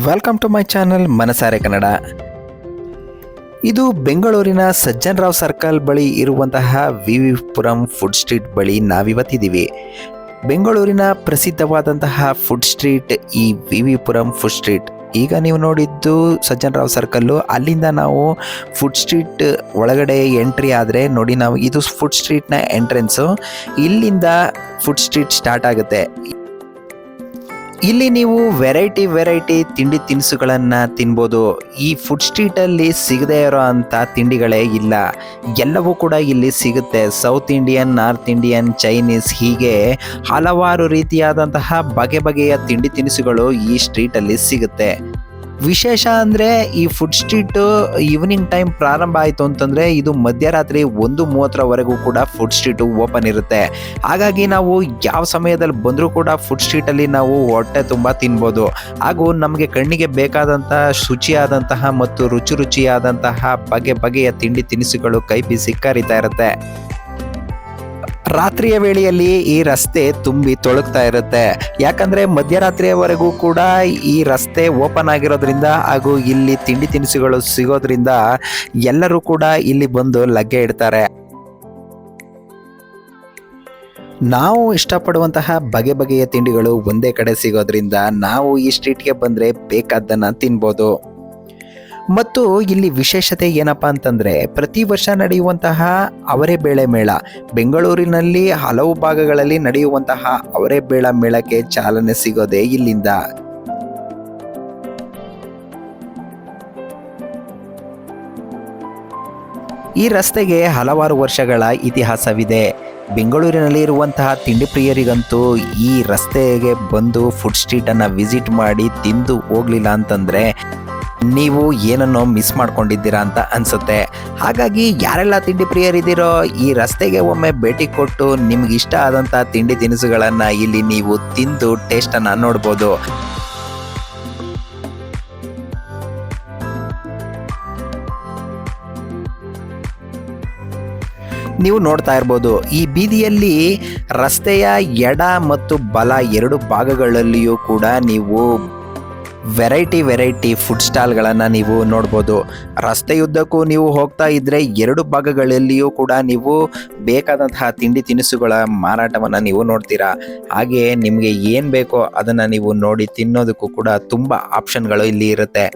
Welcome to my channel ಮನಸಾರೆ ಕನ್ನಡ. ಇದು ಬೆಂಗಳೂರಿನ ಸಜ್ಜನ್ ರಾವ್ ಸರ್ಕಲ್ ಬಳಿ ಇರುವಂತಹ V V Puram food street ಬಳಿ ನಾವಿವತ್ತಿದ್ದೀವಿ. ಬೆಂಗಳೂರಿನ ಪ್ರಸಿದ್ಧವಾದಂತಹ ಫುಡ್ ಸ್ಟ್ರೀಟ್ ಈ V V Puram food street. ಈಗ ನೀವು ನೋಡಿದ್ದು ಸಜ್ಜನ್ ರಾವ್ ಸರ್ಕಲ್ಲು, ಅಲ್ಲಿಂದ ನಾವು ಫುಡ್ ಸ್ಟ್ರೀಟ್ ಒಳಗಡೆ ಎಂಟ್ರಿ ಆದರೆ ನೋಡಿ, ನಾವು ಇದು ಫುಡ್ ಸ್ಟ್ರೀಟ್ನ ಎಂಟ್ರೆನ್ಸು. ಇಲ್ಲಿಂದ ಫುಡ್ ಸ್ಟ್ರೀಟ್ ಸ್ಟಾರ್ಟ್ ಆಗುತ್ತೆ. ಇಲ್ಲಿ ನೀವು ವೆರೈಟಿ ತಿಂಡಿ ತಿನಿಸುಗಳನ್ನು ತಿನ್ಬೋದು. ಈ ಫುಡ್ ಸ್ಟ್ರೀಟಲ್ಲಿ ಸಿಗದೇ ಇರೋ ಅಂಥ ತಿಂಡಿಗಳೇ ಇಲ್ಲ, ಎಲ್ಲವೂ ಕೂಡ ಇಲ್ಲಿ ಸಿಗುತ್ತೆ. South Indian, north Indian, Chinese, ಹೀಗೆ ಹಲವಾರು ರೀತಿಯಾದಂತಹ ಬಗೆಯ ತಿಂಡಿ ತಿನಿಸುಗಳು ಈ ಸ್ಟ್ರೀಟಲ್ಲಿ ಸಿಗುತ್ತೆ. ವಿಶೇಷ ಅಂದರೆ ಈ ಫುಡ್ ಸ್ಟ್ರೀಟು ಈವ್ನಿಂಗ್ ಟೈಮ್ ಪ್ರಾರಂಭ ಆಯಿತು ಅಂತಂದರೆ ಇದು ಮಧ್ಯರಾತ್ರಿ 1:30ವರೆಗೂ ಕೂಡ ಫುಡ್ ಸ್ಟ್ರೀಟು ಓಪನ್ ಇರುತ್ತೆ. ಹಾಗಾಗಿ ನಾವು ಯಾವ ಸಮಯದಲ್ಲಿ ಬಂದರೂ ಕೂಡ ಫುಡ್ ಸ್ಟ್ರೀಟಲ್ಲಿ ನಾವು ಹೊಟ್ಟೆ ತುಂಬ ತಿನ್ಬೋದು. ಹಾಗೂ ನಮಗೆ ಕಣ್ಣಿಗೆ ಬೇಕಾದಂತಹ ಶುಚಿಯಾದಂತಹ ಮತ್ತು ರುಚಿಯಾದಂತಹ ಬಗೆಯ ತಿಂಡಿ ತಿನಿಸುಗಳು ಕೈ ಬೀಸಿ ಕರೀತಾ ಇರುತ್ತೆ. ರಾತ್ರಿಯ ವೇಳೆಯಲ್ಲಿ ಈ ರಸ್ತೆ ತುಂಬಿ ತೊಳಗ್ತಾ ಇರುತ್ತೆ. ಯಾಕಂದರೆ ಮಧ್ಯರಾತ್ರಿಯವರೆಗೂ ಕೂಡ ಈ ರಸ್ತೆ ಓಪನ್ ಆಗಿರೋದ್ರಿಂದ ಹಾಗೂ ಇಲ್ಲಿ ತಿಂಡಿ ತಿನಿಸುಗಳು ಸಿಗೋದ್ರಿಂದ ಎಲ್ಲರೂ ಕೂಡ ಇಲ್ಲಿ ಬಂದು ಲಗ್ಗೆ ಇಡ್ತಾರೆ. ನಾವು ಇಷ್ಟಪಡುವಂತಹ ಬಗೆಯ ತಿಂಡಿಗಳು ಒಂದೇ ಕಡೆ ಸಿಗೋದ್ರಿಂದ ನಾವು ಈ ಸ್ಟ್ರೀಟ್ಗೆ ಬಂದರೆ ಬೇಕಾದ್ದನ್ನು ತಿನ್ಬೋದು. ಮತ್ತು ಇಲ್ಲಿ ವಿಶೇಷತೆ ಏನಪ್ಪ ಅಂತಂದರೆ, ಪ್ರತಿ ವರ್ಷ ನಡೆಯುವಂತಹ ಅವರೆಬೇಳೆ ಮೇಳ, ಬೆಂಗಳೂರಿನಲ್ಲಿ ಹಲವು ಭಾಗಗಳಲ್ಲಿ ನಡೆಯುವಂತಹ ಅವರೆಬೇಳೆ ಮೇಳಕ್ಕೆ ಚಾಲನೆ ಸಿಗೋದೇ ಇಲ್ಲಿಂದ. ಈ ರಸ್ತೆಗೆ ಹಲವಾರು ವರ್ಷಗಳ ಇತಿಹಾಸವಿದೆ. ಬೆಂಗಳೂರಿನಲ್ಲಿ ಇರುವಂತಹ ತಿಂಡಿ ಪ್ರಿಯರಿಗಂತೂ ಈ ರಸ್ತೆಗೆ ಬಂದು ಫುಡ್ ಸ್ಟ್ರೀಟನ್ನು ವಿಸಿಟ್ ಮಾಡಿ ತಿಂದು ಹೋಗಲಿಲ್ಲ ಅಂತಂದರೆ ನೀವು ಏನನ್ನೋ ಮಿಸ್ ಮಾಡ್ಕೊಂಡಿದ್ದೀರಾ ಅಂತ ಅನಿಸುತ್ತೆ. ಹಾಗಾಗಿ ಯಾರೆಲ್ಲ ತಿಂಡಿ ಪ್ರಿಯರಿದ್ದೀರೋ ಈ ರಸ್ತೆಗೆ ಒಮ್ಮೆ ಭೇಟಿ ಕೊಟ್ಟು ನಿಮ್ಗೆ ಇಷ್ಟ ಆದಂಥ ತಿಂಡಿ ತಿನಿಸುಗಳನ್ನು ಇಲ್ಲಿ ನೀವು ತಿಂದು ಟೇಸ್ಟನ್ನು ನೋಡ್ಬೋದು. ನೀವು ನೋಡ್ತಾ ಇರ್ಬೋದು, ಈ ಬೀದಿಯಲ್ಲಿ ರಸ್ತೆಯ ಎಡ ಮತ್ತು ಬಲ ಎರಡು ಭಾಗಗಳಲ್ಲಿಯೂ ಕೂಡ ನೀವು ವೆರೈಟಿ ಫುಡ್ ಸ್ಟಾಲ್ಗಳನ್ನು ನೀವು ನೋಡ್ಬೋದು. ರಸ್ತೆಯುದ್ದಕ್ಕೂ ನೀವು ಹೋಗ್ತಾ ಇದ್ದರೆ ಎರಡು ಭಾಗಗಳಲ್ಲಿಯೂ ಕೂಡ ನೀವು ಬೇಕಾದಂತಹ ತಿಂಡಿ ತಿನಿಸುಗಳ ಮಾರಾಟವನ್ನು ನೀವು ನೋಡ್ತೀರಾ. ಹಾಗೆ ನಿಮಗೆ ಏನು ಬೇಕೋ ಅದನ್ನು ನೀವು ನೋಡಿ ತಿನ್ನೋದಕ್ಕೂ ಕೂಡ ತುಂಬ ಆಪ್ಷನ್ಗಳು ಇಲ್ಲಿ ಇರುತ್ತೆ.